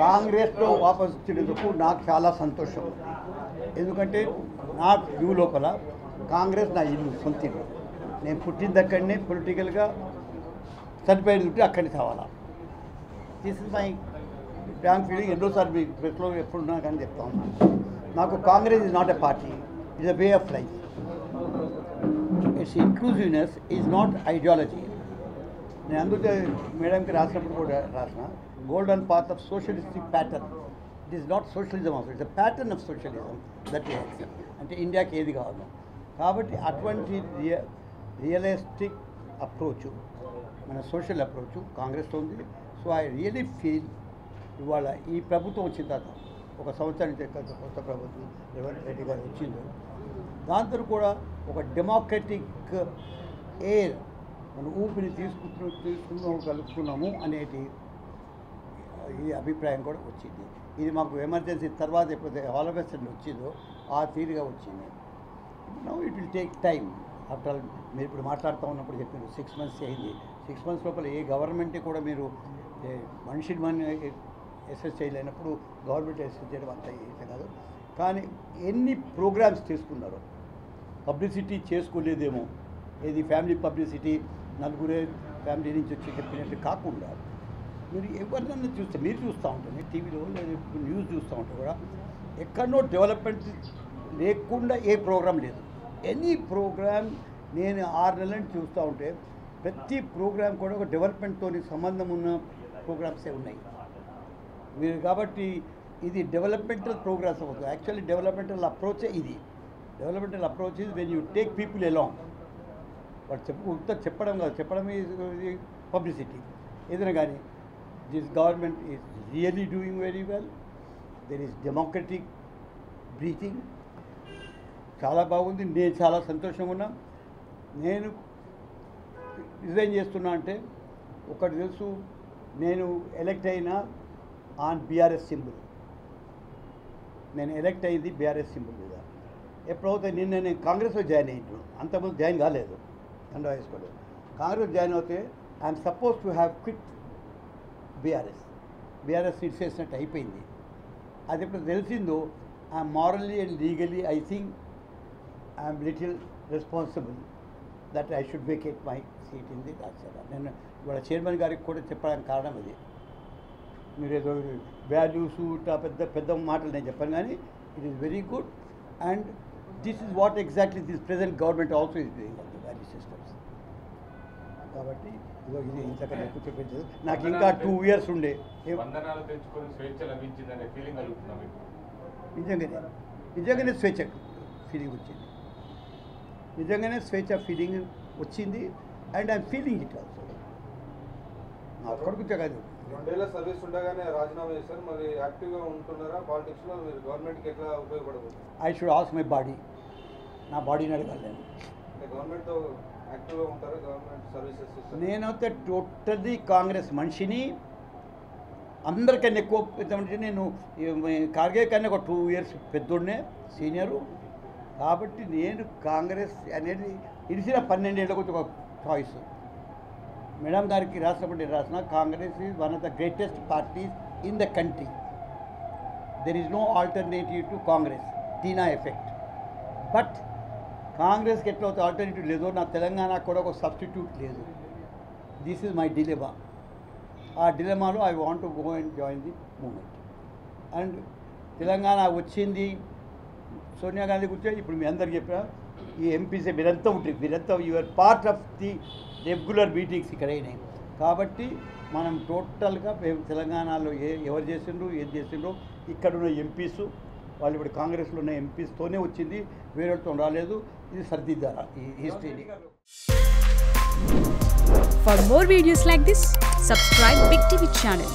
కాంగ్రెస్లో వాపసు వచ్చినందుకు నాకు చాలా సంతోషం. ఎందుకంటే నా వ్యూ లోపల కాంగ్రెస్ నా ఇల్లు, సొంత ఇల్లు. నేను పుట్టింది అక్కడనే, పొలిటికల్గా చనిపోయేది ఉంటే అక్కడిని కావాలా. This is my strong feeling. ఎన్నోసార్లు మీ ప్రెస్లో ఎప్పుడున్నా కానీ చెప్తా ఉన్నాను. నాకు Congress is not a party, it's a way of life. It's inclusiveness is not ideology. నేను అందుకే మేడంకి రాసినప్పుడు కూడా రాసిన golden path of socialistic pattern. It is not socialism also, it's a pattern of socialism that is accept. అంటే ఇండియాకి ఏది కావాలో. కాబట్టి అటువంటి రియలిస్టిక్ అప్రోచ్, మన సోషల్ అప్రోచ్ కాంగ్రెస్లో ఉంది. సో ఐ రియలీ ఫీల్ ఇవాళ ఈ ప్రభుత్వం వచ్చిన తర్వాత ఒక సంవత్సరానికి కొత్త ప్రభుత్వం రేవంత్ రెడ్డి గారు వచ్చిందో దాంతో కూడా ఒక డెమోక్రటిక్ ఎయిర్ మనం ఊపిరి తీసుకున్నాము అనేది ఈ అభిప్రాయం కూడా వచ్చింది. ఇది మాకు ఎమర్జెన్సీ తర్వాత ఎప్పుడైతే ఆలోచన వచ్చిందో ఆ తీరుగా వచ్చింది. Now it will take time. After all మీరు ఇప్పుడు మాట్లాడుతూ ఉన్నప్పుడు చెప్పారు 6 months అయింది. 6 months లోపల ఏ గవర్నమెంట్ కూడా మీరు మనిషిని అసెస్ చేయలేనప్పుడు గవర్నమెంట్ అసెస్ చేయడం అంత ఈజీ కాదు. కానీ ఎన్ని ప్రోగ్రామ్స్ తీసుకున్నారో, పబ్లిసిటీ చేసుకోలేదేమో, ఏది ఫ్యామిలీ పబ్లిసిటీ నలుగురే ఫ్యామిలీ నుంచి వచ్చి చెప్పినట్టు కాకుండా మీరు ఎవరినన్నా చూస్తే, మీరు చూస్తూ ఉంటుంది టీవీలో లేదా న్యూస్ చూస్తూ ఉంటే కూడా ఎక్కడనో డెవలప్మెంట్ లేకుండా ఏ ప్రోగ్రాం లేదు. ఎనీ ప్రోగ్రామ్ నేను 6 నెలల నుంచి చూస్తూ ఉంటే ప్రతి ప్రోగ్రామ్ కూడా ఒక డెవలప్మెంట్తో సంబంధం ఉన్న ప్రోగ్రామ్సే ఉన్నాయి మీరు. కాబట్టి ఇది డెవలప్మెంటల్ ప్రోగ్రామ్స్ అవుతుంది. యాక్చువల్లీ డెవలప్మెంటల్ అప్రోచే ఇది. Developmental approach is when you take people along. వాడు చెప్పడం కాదు, చెప్పడం ఇది పబ్లిసిటీ ఏదైనా కానీ. This government is really doing very well. There is democratic breathing. చాలా బాగుంది. నేను చాలా సంతోషంగా ఉన్నా. నేను రిజైన్ చేస్తున్నా అంటే ఒకటి తెలుసు, నేను ఎలక్ట్ అయినా ఆన్ బీఆర్ఎస్ సింబల్. నేను ఎలక్ట్ అయింది బీఆర్ఎస్ సింబల్ మీద. ఎప్పుడైతే నేను కాంగ్రెస్లో జాయిన్ అయ్యాను, అంతకుముందు జాయిన్ కాలేదు, కండ వేసుకోలేదు. కాంగ్రెస్ జాయిన్ అవుతే I'm suppose to have quit BRS seat చేసినట్టు అయిపోయింది. అది ఎప్పుడు తెలిసిందో I'm morally and legally I think I'm little responsible that I should vacate my seat in the Rajya Sabha. నేను ఇవాళ చైర్మన్ గారికి కూడా చెప్పడానికి కారణం అది. మీరు ఏదో వాల్యూస్ ఇట్లా పెద్ద పెద్ద మాటలు నేను చెప్పాను, కానీ it is very good. And this is what exactly this present government also is doing of the value systems. కాబట్టి ఇదో ఇది ఇంతకన్నా ఎక్కువ చెప్పించదు. నాకు ఇంకా 2 years ఉండే. నిజంగానే స్వేచ్ఛ ఫీలింగ్ వచ్చింది. నిజంగానే స్వేచ్ఛ ఫీలింగ్ వచ్చింది. And I'm feeling it also. నా కొడుకు కాదు, 2 ఏళ్ల సర్వీస్ ఉండగానే రాజీనామా చేశారు. మరి యాక్టివ్గా ఉంటున్నారా పాలిటిక్స్లో? మీరు గవర్నమెంట్కి ఎట్లా ఉపయోగపడబోతుంది? I should ask my body. నా బాడీని అడగాలి నేను. అంటే గవర్నమెంట్తో యాక్టివ్గా ఉంటారా? గవర్నమెంట్ సర్వీసెస్ నేనైతే టోటల్లీ కాంగ్రెస్ మనిషిని. అందరికన్నా ఎక్కువ పెద్ద నేను కార్గే కన్నా ఒక 2 years పెద్దోడినే, సీనియరు. కాబట్టి నేను కాంగ్రెస్ అనేది ఇడిసిన 12 ఏళ్ళకి ఒక చాయిస్. మేడం గారికి రాసినప్పుడు నేను రాసిన Congress is one of the greatest parties in the country. There is no alternative to Congress, TINA effect. But కాంగ్రెస్కి ఎట్లా ఆల్టర్నేటివ్ లేదో నా తెలంగాణకు కూడా ఒక సబ్స్టిట్యూట్ లేదు. This is my dilemma. ఆ డిలెమాలో I want to go and join the movement. And Telangana వచ్చింది సోనియా గాంధీ కూర్చొని ఇప్పుడు మీ అందరికి చెప్పిన ఈ ఎంపీసీ మీరంతా ఉంటుంది, మీరంతా your part of the regular meetings ఇక్కడ అయినాయి. కాబట్టి మనం టోటల్గా తెలంగాణలో ఎవరు చేసిండ్రు ఏం చేసిండ్రు, ఇక్కడున్న ఎంపీస్ వాళ్ళు ఇప్పుడు కాంగ్రెస్లో ఉన్న ఎంపీస్తోనే వచ్చింది, వేరేతో రాలేదు. ఇది సర్దిద్దారా ఈ హిస్టరీని. For more videos like this, subscribe Big TV channel.